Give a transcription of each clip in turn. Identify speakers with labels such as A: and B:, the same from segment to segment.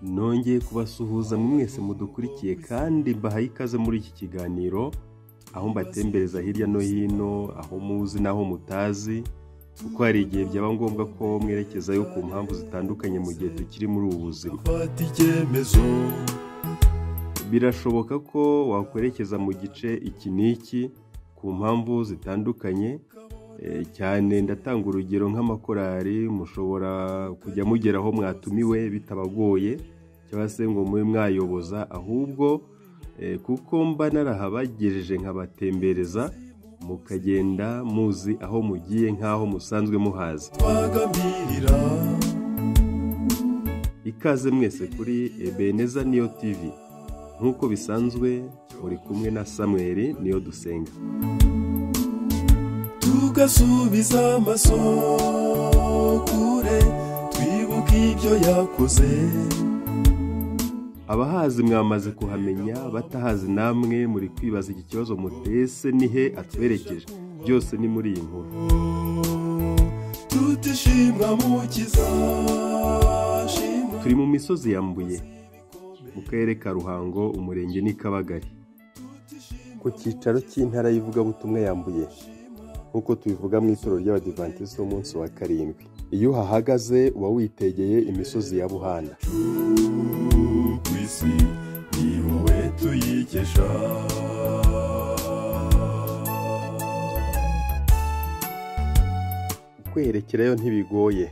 A: nongeye kubasuhuza mwese mudukurikiye kandi mbahaye ikaze muri iki kiganiro aho mbatembereza hirya no hino aho muzi naho mutazi kuko hari igihe byaba ngombwa ko mwerekezayo ku mpamvu zitandukanye mu gihe tukiri muri ubu buzima. Birashoboka ko wakwerekeza mu gice iki n'iki ku mpamvu zitandukanye, cyane ndatanga urugero nk'amakorari mushobora kujya mugeraho mwatumiwe bitabagoye cyangwa se ngo mube mwayoboza, ahubwo kuko mba narahabagejeje nkabatembereza mukagenda muzi aho mugiye nk'aho musanzwe muhazi. Ikaze mwese kuri Ebeneza Niyo TV, nk'uko bisanzwe muri kumwe na Samuel Niyo Dusenga.
B: Tugasubiza amaso kure twibuka ibyo yakoze.
A: Abahazi mwamaze kuhamenya, batahazi namwe muri kwibaza iki kibazo mutese nihe atwerekeje. Byose ni muri iyi nkuru.
B: Tutishimwa mukiza.
A: Turi mu misozi yambuye mu karere ka Ruhango, umurenge ni Kabagari, ku cyicaro cy'intara y'ivugabutumwa yambuye, nk'uko tubivuga mu itorero ry'Abadiventiste b'umunsi wa karindwi. Iyo uhahagaze uba witegeye imisozi ya Buhanda.
B: Ni wowe tuyikesha.
A: Kwerekerayo ntibigoye.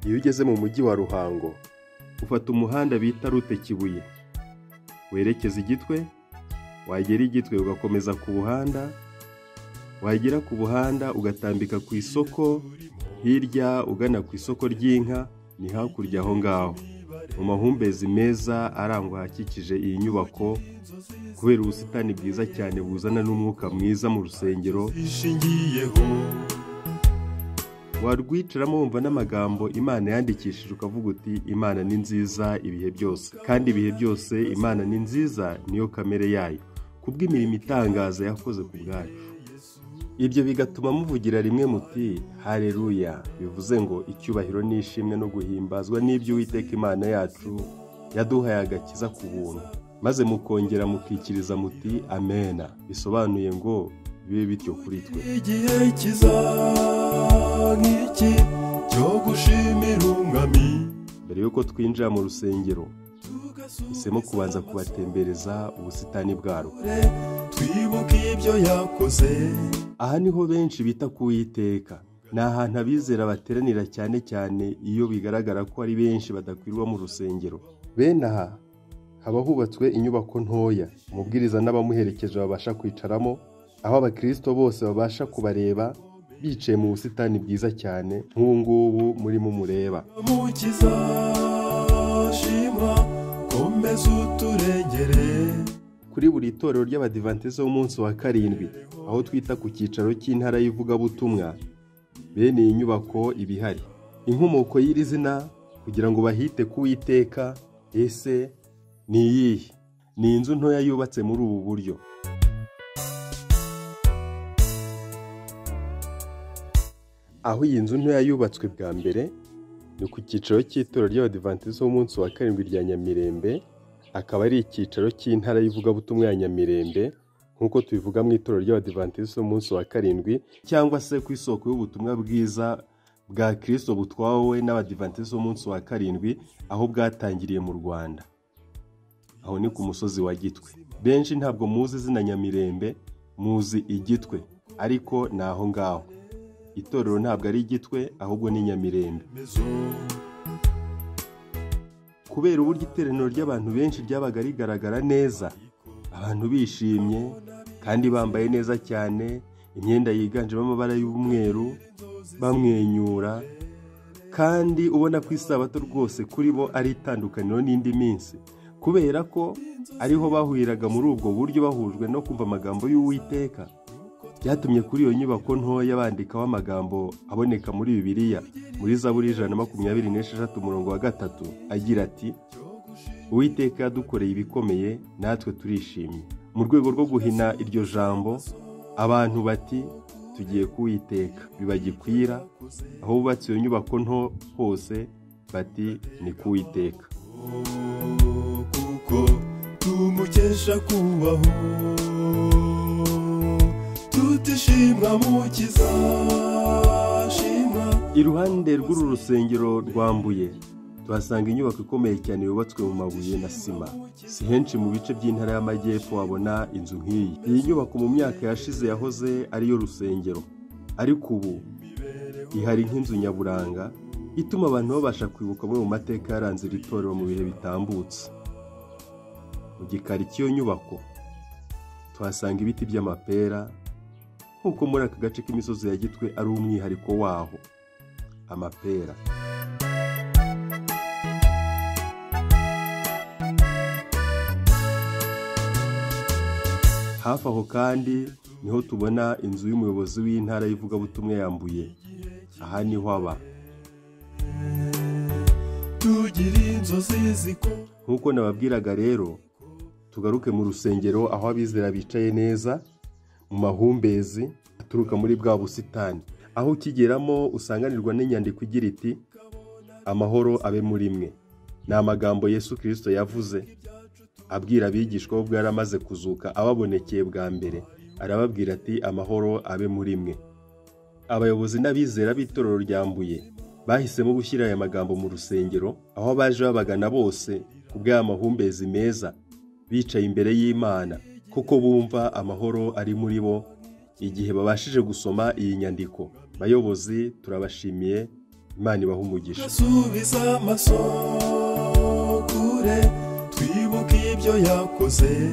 A: Iyo ugeze mu mujyi wa Ruhango ufata umuhanda bita Rute Kibuye, werekeza Igitwe, wagera Igitwe ugakomeza ku Buhanda, wagera ku Buhanda ugatambika ku isoko hirya ugana ku isoko ry'inka, ni hakurya aho ngaho mu mahumbezi meza arangwa hakikije iyi nyubako, kubera ubusitani bwiza cyane buzana n'umwuka mwiza mu rusengero. Warwicaramo wumva n'amagambo Imana yandikishije ukavuga uti Imana ni nziza ibihe byose, kandi ibihe byose Imana ni nziza, niyo kamere yayo kubw'imirimo itangaza yakoze ku bwacu. Ibyo bigatuma muvugira rimwe muti haleluya, bivuze ngo icyubahiro n'ishimwe no guhimbazwa n'ibyo Uwiteka Imana yacu yaduhaye agakiza ku buntu, maze mukongera mukikiriza muti amena, bisobanuye ngo bibe bityo kuri twe.
B: Igihe kiza nk'iki cyo gushimira umwami.
A: Mbere yuko twinjira mu rusengero, isemo kubanza kubatembereza ubusitani bwaro.
B: Twibuka ibyo yakoze.
A: Aha niho benshi bita ku Uwiteka. Ni ahantu abizera bateranira cyane cyane iyo bigaragara ko ari benshi badakwirwa mu rusengero. Bene aha haba hubatswe inyubako ntoya umubwiriza n'abamuherekeje babasha kwicaramo, aho abakristo bose babasha kubareba bicaye mu busitani bwiza cyane nk'ubu ngubu murimo mureba.
B: Mukiza shimwa komeza uturengere.
A: Kuri buri itorero ry'Abadiventiste b'umunsi wa karindwi, aho twita ku cyicaro cy'intara y'ivugabutumwa, bene iyi nyubako ibihari. Inkomoko y'iri zina kugira ngo bahite ku Uwiteka ese ni iyihe? Ni inzu ntoya yubatse muri ubu buryo. Aho iyi nzu ntoya yubatswe bwa mbere ni ku cyicaro cy'itorero ry'Abadiventiste b'umunsi wa karindwi rya Nyamirembe, akaba ari icyicaro cy'intara y'ivugabutumwa ya Nyamirembe, nk'uko tubivuga mu itorero ry'Abadiventiste b'umunsi wa karindwi, cyangwa se ku isoko y'ubutumwa bwiza bwa Kristo butwawe n'Abadiventiste b'umunsi wa karindwi, aho bwatangiriye mu Rwanda. Aho ni ku musozi wa Gitwe. Benshi ntabwo muzi izina Nyamirembe, muzi Igitwe, ariko ni aho ngaho. Itorero ntabwo ari Igitwe, ahubwo ni Nyamirembe. Kubera uburyo iteraniro ry'abantu benshi ryabaga rigaragara neza, abantu bishimye kandi bambaye neza cyane, imyenda yiganjemo amabara y'umweru, bamwenyura, kandi ubona ko isabato rwose kuri bo ari itandukaniro n'indi minsi, kubera ko ariho bahuriraga muri ubwo buryo bahujwe no kumva amagambo y'Uwiteka. Byatumye kuri iyo nyubako ntoya bandikaho amagambo aboneka muri Bibiliya, muri Zaburi 126:3 agira ati Uwiteka yadukoreye ibikomeye natwe turishimye. Mu rwego rwo guhina iryo jambo, abantu bati tugiye ku Uwiteka, bibagikwira aho bubatse iyo nyubako nto hose bati ni ku Uwiteka.
B: kuko tumukesha kubaho tutishimwa mukiza shimwa.
A: Iruhande rw'uru rusengero rwambuye tuhasanga inyubako ikomeye cyane yubatswe mu mabuye na sima. Si henshi mu bice by'intara y'Amajyepfo wabona inzu nk'iyi. Iyi nyubako mu myaka yashize yahoze ariyo rusengero, ariko ubu ihari nk'inzu nyaburanga ituma abantu babasha kwibuka mu mateka yaranze iri torero mu bihe bitambutse. Mu gikari cy'iyo nyubako tuhasanga ibiti by'amapera, nk'uko muri aka gace k'imisozi ya Gitwe ari umwihariko waho, amapera. Hafi aho kandi niho tubona inzu y'umuyobozi w'intara y'ivugabutumwa yambuye. Aha niho aba. Nk'uko nababwiraga rero, tugaruke mu rusengero aho abizera bicaye neza mu mahumbezi aturuka muri bwa busitani. Aho ukigeramo usanganirwa n'inyandiko igira iti amahoro abe muri mwe. Ni amagambo Yesu Kristo yavuze abwira abigishwa ubwo yari amaze kuzuka ababonekeye bwa mbere. Arababwira ati amahoro abe muri mwe. Abayobozi n'abizera b'itorero ryambuye bahisemo gushyira aya magambo mu rusengero, aho baje babagana bose kubw'aya mahumbezi meza bicaye imbere y'Imana, kuko bumva amahoro ari muri bo igihe babashije gusoma iyi nyandiko. Bayobozi turabashimiye, Imana ibahe umugisha.
B: Subiza amaso kure twibuke ibyo yakoze.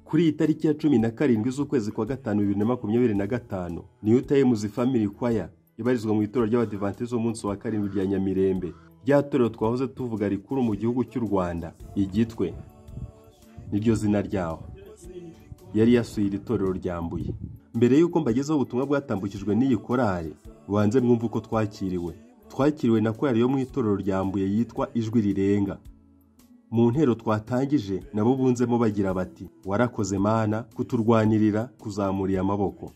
A: Kuri iyi tariki ya 17 z'ukwezi kwa gatanu 2025 New Times Family Choir ibarizwa mu itorero ry'Abadiventiste b'umunsi wa karindwi rya Nyamirembe, rya torero twahoze tuvuga rikuru mu gihugu cy'u Rwanda, Igitwe niryo zina ryaho, yari yasuye iri torero ryambuye. Mbere y'uko mbagezaho ubutumwa bwatambukijwe n'iyi korali, banze mwumva uko twakiriwe na korali yo mu itorero ryambuye yitwa Ijwi Rirenga. Mu ntero twatangije nabo bunzemo bagira bati warakoze Mana kuturwanirira kuzamuriye amaboko.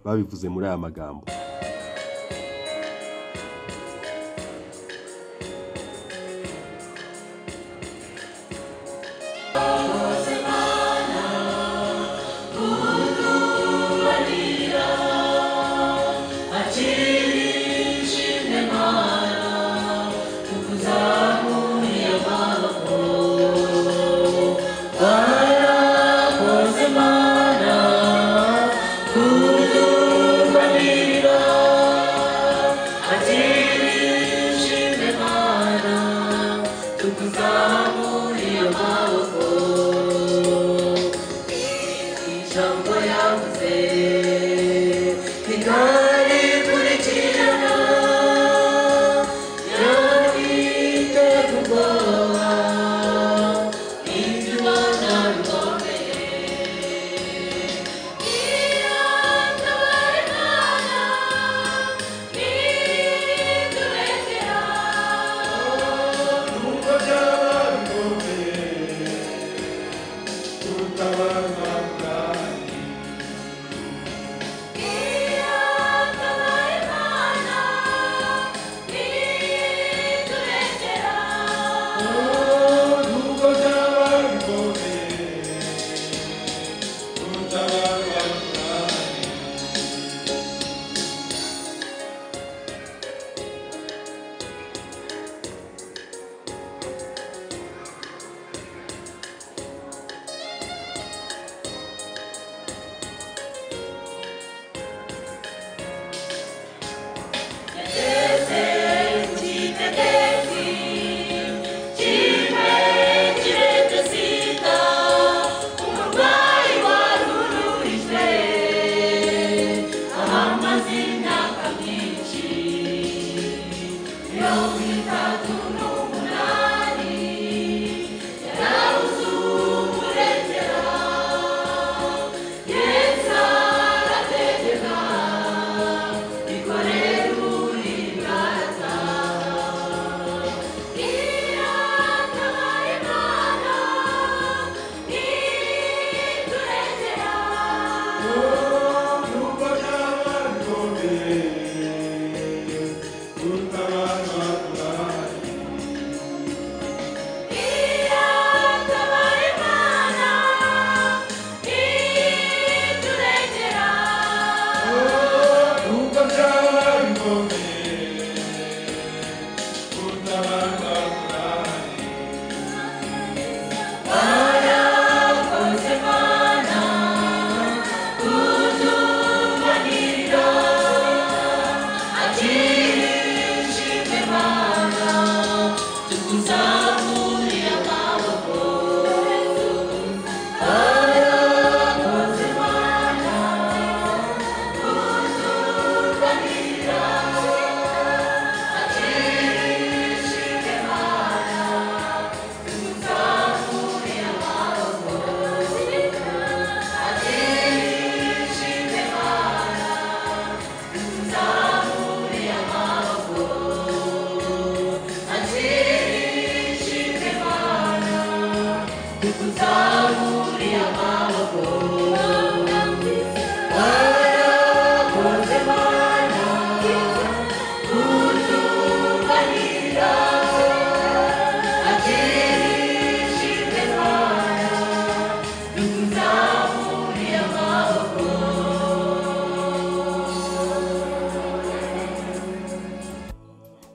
A: Babivuze muri aya magambo.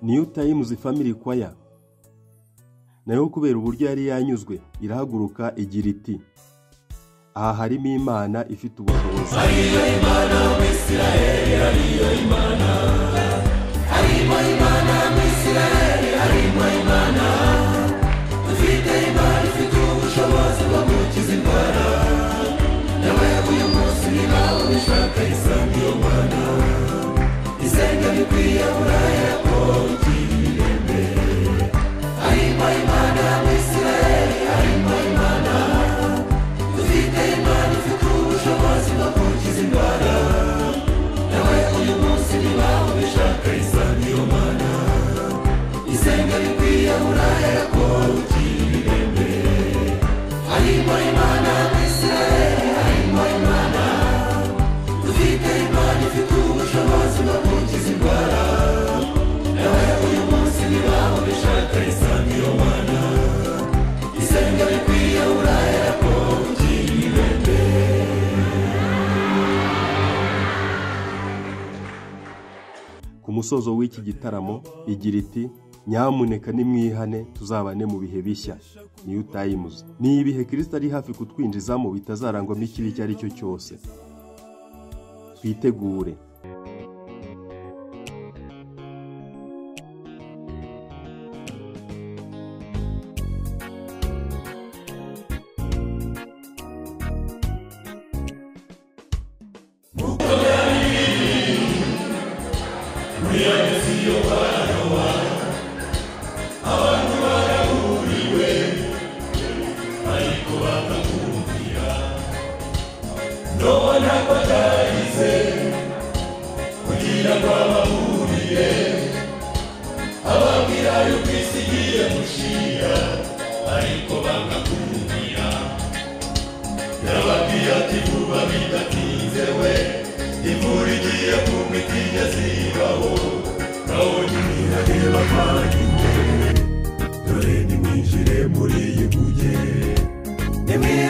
A: New Times Family Choir nayo kubera uburyo yari yanyuzwe irahaguruka igira iti aha harimo Imana ifite ubushobozi,
B: hariyo Imana mu Isiraheli, hariyo Imana, harimo Imana mu Isiraheli, harimo Imana, dufite Imana ifite ubushobozi bwo gukiza indwara, nawe uyu munsi niba ubishaka isanga iyo Mana, isenga bikwiye urahera ko ukirembe, harimo Imana mu Isiraheli, harimo Imana, dufite Imana ifite ubushobozi bwo gukiza indwara, nawe uyu munsi niba ubishaka isanga iyo Mana, isenga bikwiye urahera ko ukirembe, harimo Imana mu Isiraheli, harimo Imana, dufite Imana ifite ubushobozi bwo gukiza indwara, nawe uyu munsi niba ubishaka isanga iyo Mana, isenga bikwiye urahera ko ukirembe.
A: ku musozo w'iki gitaramo igira iti nyamuneka nimwihane tuzabane mu bihe bishya. New Times ni ibihe Kristo ari hafi kutwinjizamo bitazarangwamo ikibi icyo ari cyo cyose. Twitegure.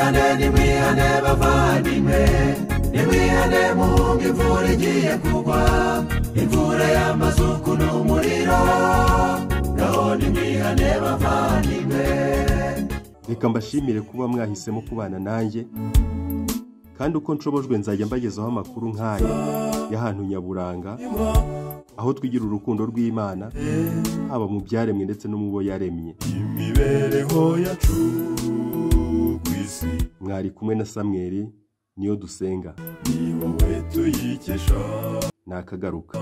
B: Nimwihane bavandimwe, nimwihane muhunga imvura igiye kugwa, imvura y'amazuku n'umuriro, ngaho nimwihane bavandimwe.
A: Reka mbashimire kuba mwahisemo kubana nanjye, kandi uko nshobojwe nzajya mbagezaho amakuru nk'aya y'ahantu nyaburanga, aho twigira urukundo rw'Imana haba mu byaremwe ndetse no mu bo yaremye.
B: Imibereho yacu kwisi,
A: mwari kumwe na Samuel Niyodusenga,
B: ni wowe tuyikesha,
A: nakagaruka.